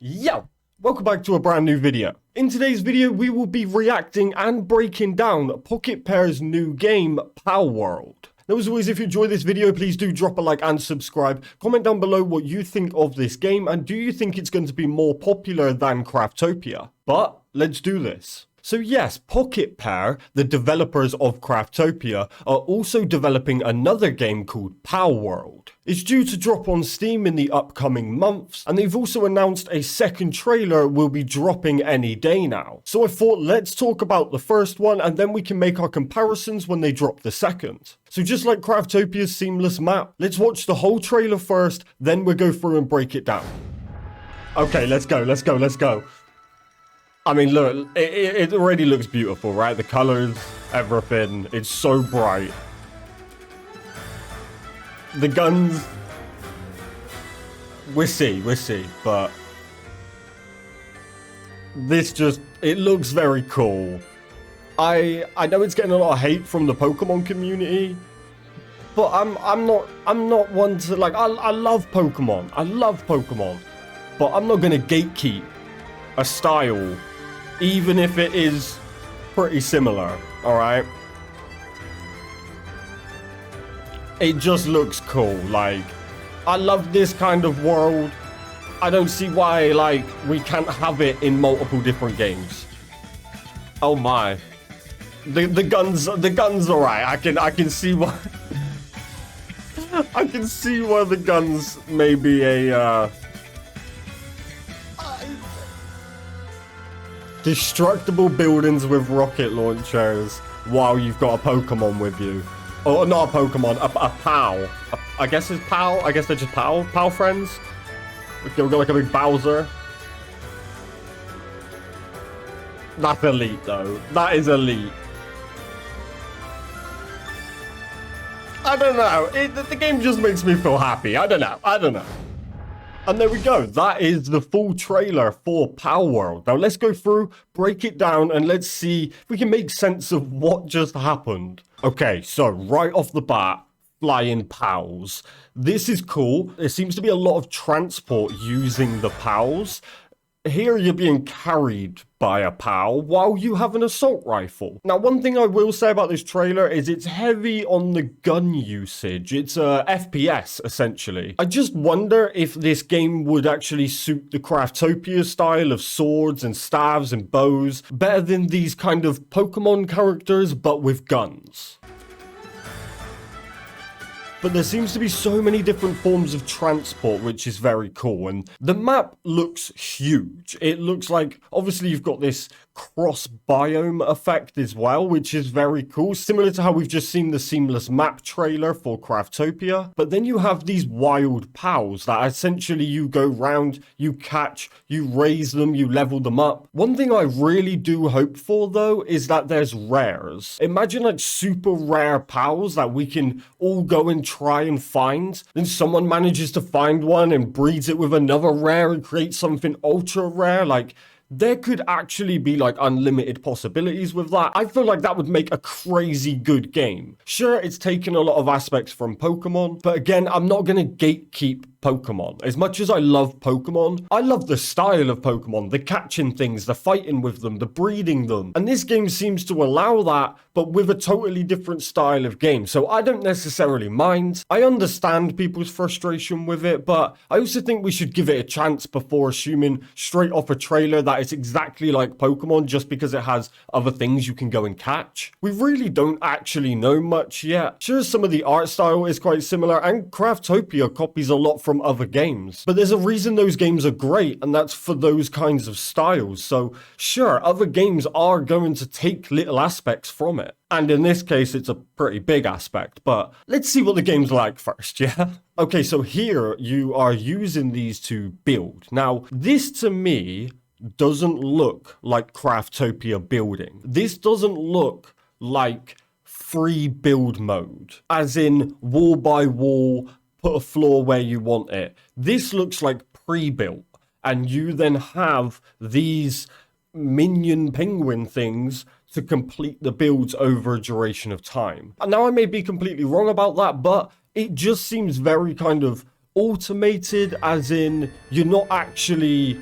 Yo! Welcome back to a brand new video. In today's video, we will be reacting and breaking down Pocket Pair's new game, Palworld. Now, as always, if you enjoy this video, please do drop a like and subscribe. Comment down below what you think of this game, and do you think it's going to be more popular than Craftopia? But let's do this. So yes, Pocket Pair, the developers of Craftopia, are also developing another game called Palworld. It's due to drop on Steam in the upcoming months, and they've also announced a second trailer will be dropping any day now. So I thought, let's talk about the first one, and then we can make our comparisons when they drop the second. So just like Craftopia's seamless map, let's watch the whole trailer first, then we'll go through and break it down. Okay, let's go. I mean, look, it already looks beautiful, right? The colors, everything, it's so bright. The guns, we'll see, but this just, it looks very cool. I know it's getting a lot of hate from the Pokemon community, but I'm not one to, like, I love Pokemon, but I'm not gonna gatekeep a style, even if it is pretty similar, alright? It just looks cool. Like, I love this kind of world. I don't see why, like, we can't have it in multiple different games. Oh my. The guns alright. I can see why I can see why the guns may be a destructible buildings with rocket launchers while you've got a Pokemon with you. Oh, not a Pokemon, a pal. I guess it's pal. I guess they're just pal friends. We've got like a big Bowser. That's elite though. That is elite. I don't know. The game just makes me feel happy. I don't know. And there we go. That is the full trailer for Palworld. Now let's go through, break it down, and let's see if we can make sense of what just happened. Okay, so right off the bat, flying pals. This is cool. There seems to be a lot of transport using the pals. Here you're being carried by a pal while you have an assault rifle. Now, one thing I will say about this trailer is it's heavy on the gun usage. It's a FPS, essentially. I just wonder if this game would actually suit the Craftopia style of swords and staves and bows better than these kind of Pokemon characters, but with guns. But there seems to be so many different forms of transport, which is very cool. And the map looks huge. It looks like, obviously, you've got this cross biome effect as well, which is very cool. Similar to how we've just seen the seamless map trailer for Craftopia. But then you have these wild pals that essentially you go round, you catch, you raise them, you level them up. One thing I really do hope for, though, is that there's rares. Imagine like super rare pals that we can all go and try and find. Then someone manages to find one and breeds it with another rare and creates something ultra rare. Like, there could actually be like unlimited possibilities with that. I feel like that would make a crazy good game. Sure, it's taken a lot of aspects from Pokemon, but again, I'm not going to gatekeep Pokemon. As much as I love Pokemon, I love the style of Pokemon, the catching things, the fighting with them, the breeding them. And this game seems to allow that, but with a totally different style of game. So I don't necessarily mind. I understand people's frustration with it, but I also think we should give it a chance before assuming straight off a trailer that it's exactly like Pokemon just because it has other things you can go and catch. We really don't actually know much yet. Sure, some of the art style is quite similar, and Craftopia copies a lot from other games. But there's a reason those games are great, and that's for those kinds of styles. So sure, other games are going to take little aspects from it. And in this case, it's a pretty big aspect, but let's see what the game's like first, yeah? Okay, so here you are using these to build. Now, this to me doesn't look like Craftopia building. This doesn't look like free build mode, as in wall by wall, put a floor where you want it. This looks like pre-built, and you then have these minion penguin things to complete the builds over a duration of time. And now I may be completely wrong about that, but it just seems very kind of automated, as in you're not actually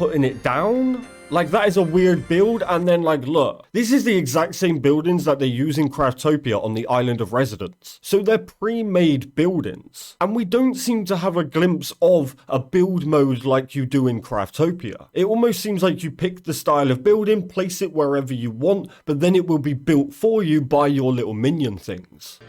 putting it down. Like, that is a weird build. And then, like, look, this is the exact same buildings that they use in Craftopia on the Island of Residence. So they're pre-made buildings. And we don't seem to have a glimpse of a build mode like you do in Craftopia. It almost seems like you pick the style of building, place it wherever you want, but then it will be built for you by your little minion things.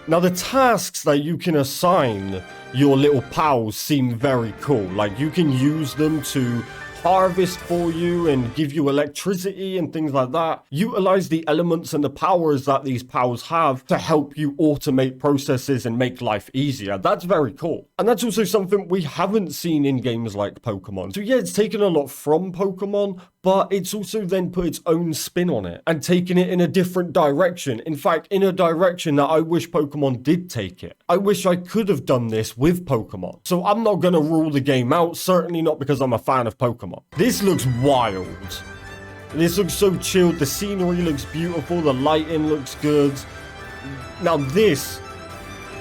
Now, the tasks that you can assign your little pals seem very cool. Like, you can use them to harvest for you and give you electricity and things like that. Utilize the elements and the powers that these pals have to help you automate processes and make life easier. That's very cool. And that's also something we haven't seen in games like Pokemon. So yeah, it's taken a lot from Pokemon, but it's also then put its own spin on it and taken it in a different direction. In fact, in a direction that I wish Pokemon did take it. I wish I could have done this with Pokemon. So I'm not going to rule the game out, certainly not because I'm a fan of Pokemon. This looks wild. This looks so chilled. The scenery looks beautiful. The lighting looks good. Now this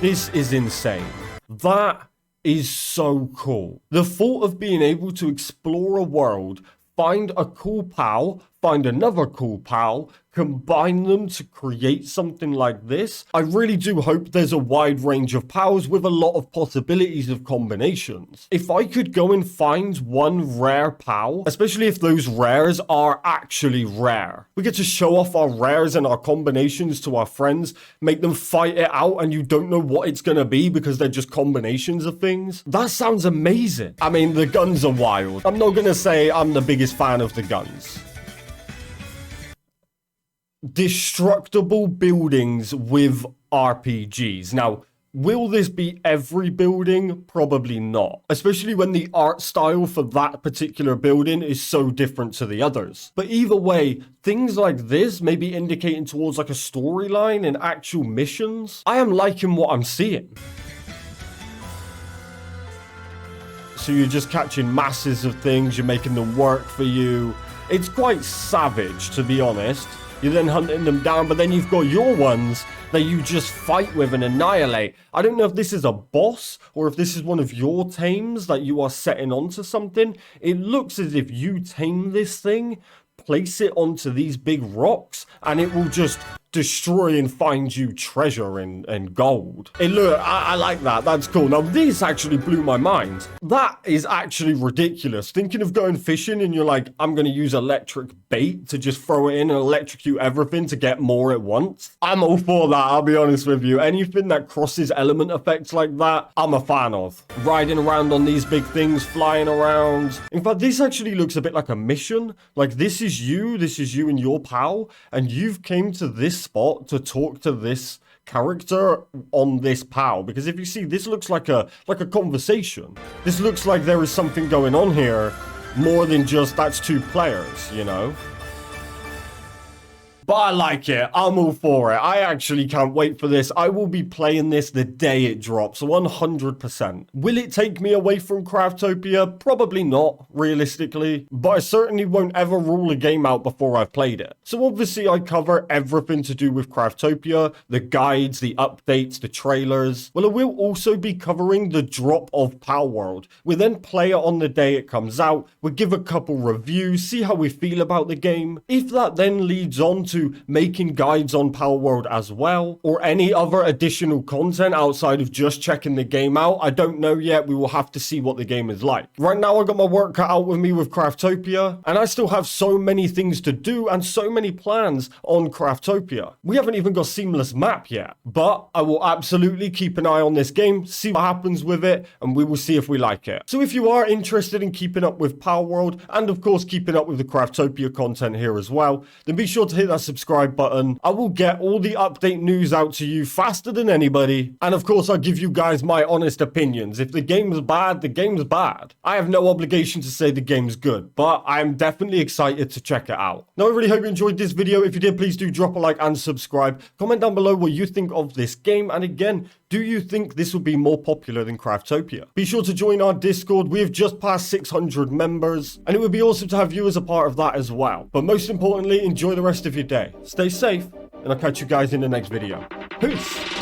is insane. That is so cool. The thought of being able to explore a world, find a cool pal, find another cool pal, combine them to create something like this. I really do hope there's a wide range of pals with a lot of possibilities of combinations. If I could go and find one rare pal, especially if those rares are actually rare, we get to show off our rares and our combinations to our friends, make them fight it out and you don't know what it's gonna be because they're just combinations of things. That sounds amazing. I mean, the guns are wild. I'm not gonna say I'm the biggest fan of the guns. Destructible buildings with RPGs. Now, will this be every building? Probably not. Especially when the art style for that particular building is so different to the others. But either way, things like this may be indicating towards like a storyline and actual missions. I am liking what I'm seeing. So you're just catching masses of things, you're making them work for you. It's quite savage, to be honest. You're then hunting them down, but then you've got your ones that you just fight with and annihilate. I don't know if this is a boss or if this is one of your tames that you are setting onto something. It looks as if you tame this thing, place it onto these big rocks, and it will just destroy and find you treasure and gold. Hey, look, I like that. That's cool. Now, this actually blew my mind. That is actually ridiculous. Thinking of going fishing and you're like, I'm going to use electric bait to just throw it in and electrocute everything to get more at once. I'm all for that, I'll be honest with you. Anything that crosses element effects like that, I'm a fan of. Riding around on these big things, flying around. In fact, this actually looks a bit like a mission. Like, this is you and your pal, and you've came to this spot to talk to this character on this pal, because if you see, this looks like a conversation. This looks like there is something going on here more than just that's two players, you know. But I like it. I'm all for it. I actually can't wait for this. I will be playing this the day it drops, 100%. Will it take me away from Craftopia? Probably not, realistically. But I certainly won't ever rule a game out before I've played it. So obviously I cover everything to do with Craftopia, the guides, the updates, the trailers. Well, I will also be covering the drop of Palworld. We'll then play it on the day it comes out. We'll give a couple reviews, see how we feel about the game. If that then leads on to making guides on Palworld as well, or any other additional content outside of just checking the game out, I don't know yet. We will have to see what the game is like. Right now I got my work cut out with me with Craftopia, and I still have so many things to do and so many plans on Craftopia. We haven't even got seamless map yet, but I will absolutely keep an eye on this game, see what happens with it, and we will see if we like it. So if you are interested in keeping up with Palworld, and of course keeping up with the Craftopia content here as well, then be sure to hit that subscribe button. I will get all the update news out to you faster than anybody. And of course, I'll give you guys my honest opinions. If the game's bad, the game's bad. I have no obligation to say the game's good, but I'm definitely excited to check it out. Now, I really hope you enjoyed this video. If you did, please do drop a like and subscribe. Comment down below what you think of this game. And again, do you think this will be more popular than Craftopia? Be sure to join our Discord. We have just passed 600 members, and it would be awesome to have you as a part of that as well. But most importantly, enjoy the rest of your day. Stay safe, and I'll catch you guys in the next video. Peace!